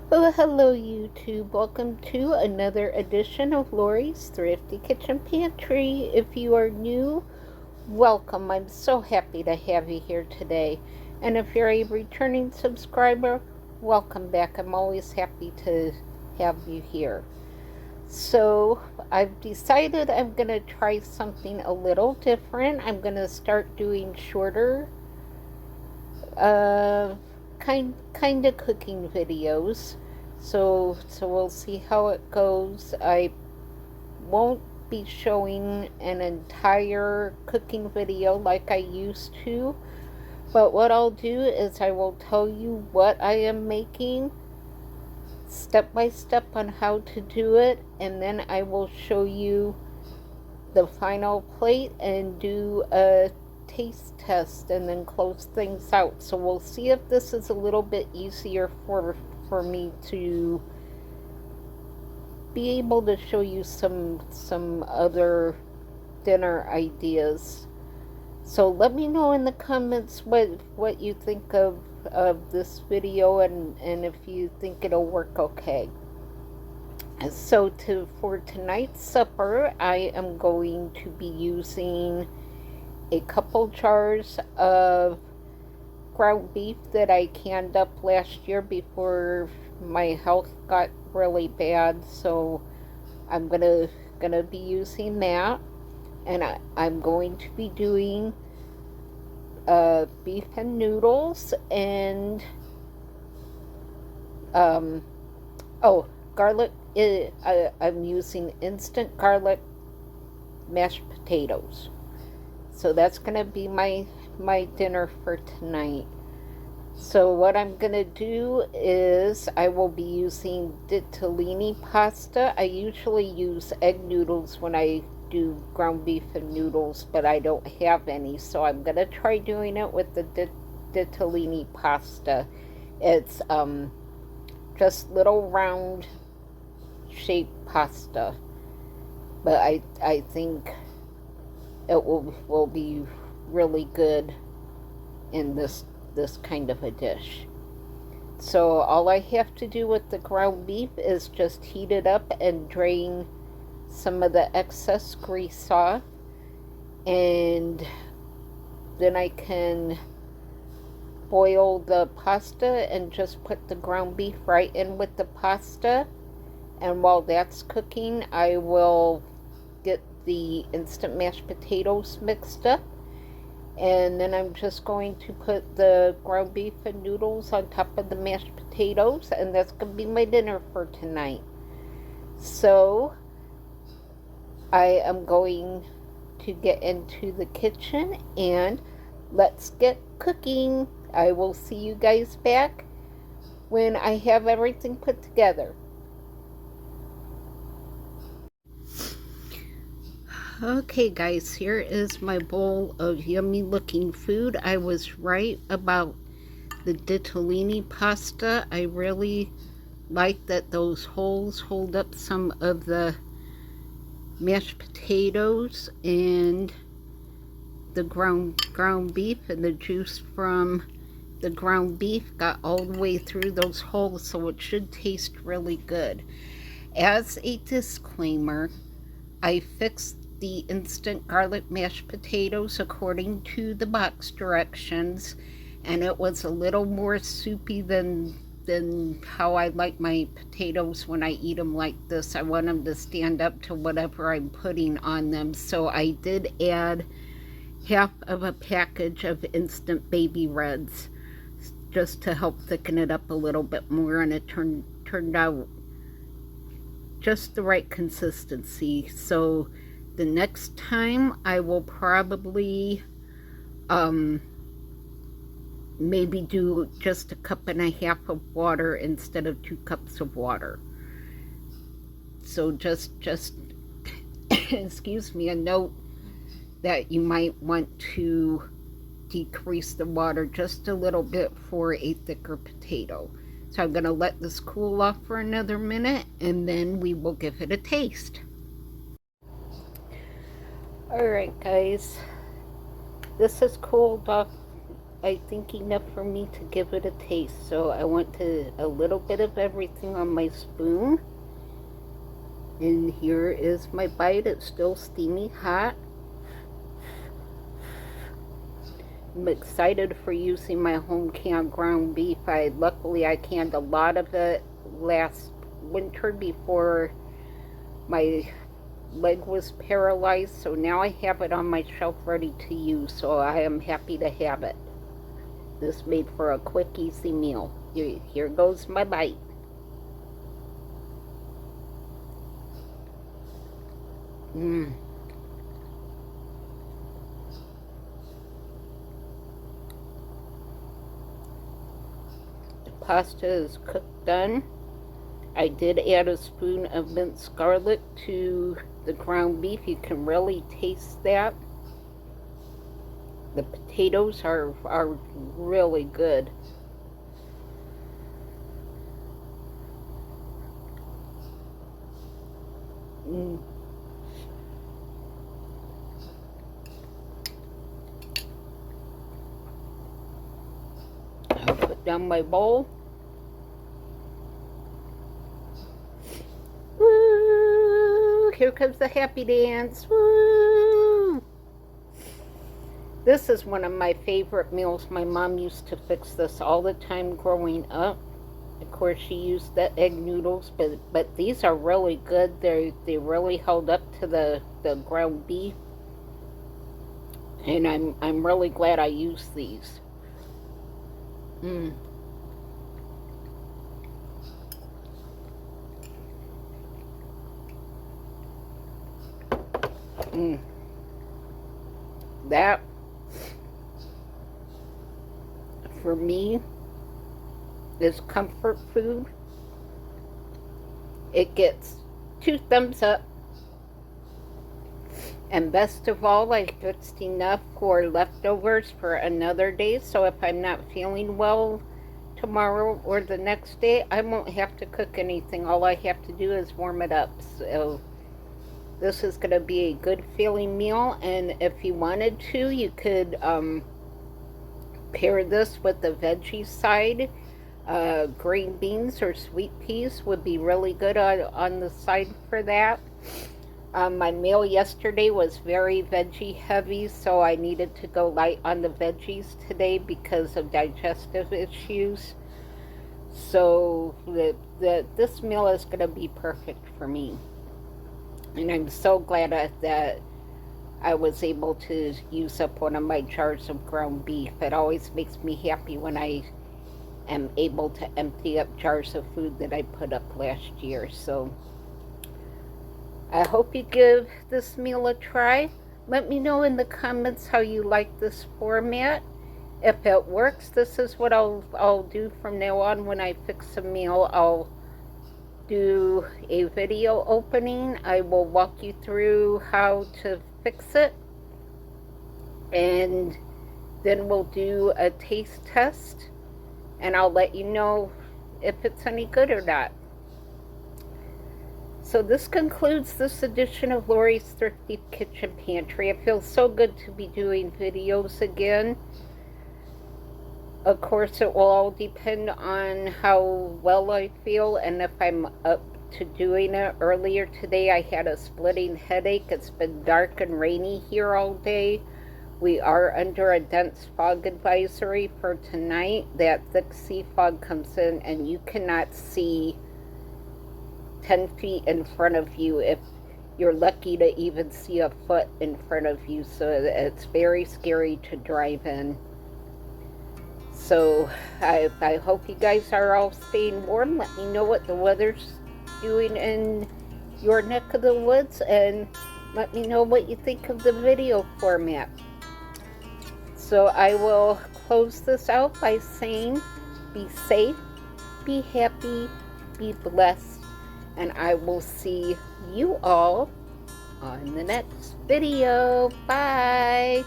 Oh, hello YouTube. Welcome to another edition of Lori's Thrifty Kitchen Pantry. If you are new, welcome. I'm so happy to have you here today. And if you're a returning subscriber, welcome back. I'm always happy to have you here. So, I've decided I'm going to try something a little different. I'm going to start doing shorter uh, kind of cooking videos. So we'll see how it goes. I won't be showing an entire cooking video like I used to, but what I'll do is I will tell you what I am making step by step on how to do it, and then I will show you the final plate and do a taste test and then close things out. So we'll see if this is a little bit easier for me to be able to show you some other dinner ideas. So let me know in the comments what you think of this video, and if you think it'll work okay. So for tonight's supper, I am going to be using a couple jars of ground beef that I canned up last year before my health got really bad. So I'm gonna be using that, and I'm going to be doing beef and noodles and garlic. I'm using instant garlic mashed potatoes. So that's gonna be my dinner for tonight. So what I'm gonna do is I will be using ditalini pasta. I usually use egg noodles when I do ground beef and noodles, but I don't have any, so I'm gonna try doing it with the ditalini pasta. It's just little round shaped pasta, but I think it will be really good in this kind of a dish. So all I have to do with the ground beef is just heat it up and drain some of the excess grease off, and then I can boil the pasta and just put the ground beef right in with the pasta. And while that's cooking, I will get the instant mashed potatoes mixed up, and then I'm just going to put the ground beef and noodles on top of the mashed potatoes, and that's going to be my dinner for tonight. So I am going to get into the kitchen and let's get cooking. I will see you guys back when I have everything put together. Okay guys, here is my bowl of yummy looking food. I was right about the ditalini pasta. I really like that those holes hold up some of the mashed potatoes and the ground beef, and the juice from the ground beef got all the way through those holes, so it should taste really good. As a disclaimer, I fixed the instant garlic mashed potatoes according to the box directions, and it was a little more soupy than how I like my potatoes when I eat them like this. I want them to stand up to whatever I'm putting on them, so I did add half of a package of instant baby reds just to help thicken it up a little bit more, and it turned out just the right consistency. So the next time I will probably maybe do just a cup and a half of water instead of 2 cups of water. So just excuse me, a note that you might want to decrease the water just a little bit for a thicker potato. So I'm going to let this cool off for another minute, and then we will give it a taste. Alright guys, this has cooled off I think enough for me to give it a taste. So I want a little bit of everything on my spoon. And here is my bite. It's still steamy hot. I'm excited for using my home canned ground beef. Luckily I canned a lot of it last winter before my leg was paralyzed, so now I have it on my shelf ready to use, so I am happy to have it. This made for a quick, easy meal. Here goes my bite. Pasta is cooked done. I did add a spoon of minced garlic to the ground beef. You can really taste that. The potatoes are really good. I'll put down my bowl. Woo! Here comes the happy dance. Woo! This is one of my favorite meals. My mom used to fix this all the time growing up. Of course, she used the egg noodles, but these are really good. They really held up to the ground beef, and I'm really glad I used these. That, for me, is comfort food. It gets 2 thumbs up. And best of all, I fixed enough for leftovers for another day, so if I'm not feeling well tomorrow or the next day, I won't have to cook anything. All I have to do is warm it up. So this is going to be a good feeling meal, and if you wanted to, you could pair this with the veggie side. Green beans or sweet peas would be really good on the side for that. My meal yesterday was very veggie heavy, so I needed to go light on the veggies today because of digestive issues. So this meal is going to be perfect for me. And I'm so glad that I was able to use up one of my jars of ground beef. It always makes me happy when I am able to empty up jars of food that I put up last year. So I hope you give this meal a try. Let me know in the comments how you like this format. If it works, this is what I'll do from now on. When I fix a meal, I'll do a video opening. I will walk you through how to fix it, and then we'll do a taste test, and I'll let you know if it's any good or not. So this concludes this edition of Lori's Thrifty Kitchen Pantry. It feels so good to be doing videos again. Of course, it will all depend on how well I feel and if I'm up to doing it. Earlier today, I had a splitting headache. It's been dark and rainy here all day. We are under a dense fog advisory for tonight. That thick sea fog comes in and you cannot see 10 feet in front of you if you're lucky to even see a foot in front of you. So it's very scary to drive in. So I hope you guys are all staying warm. Let me know what the weather's doing in your neck of the woods, and let me know what you think of the video format. So I will close this out by saying, be safe, be happy, be blessed, and I will see you all on the next video. Bye!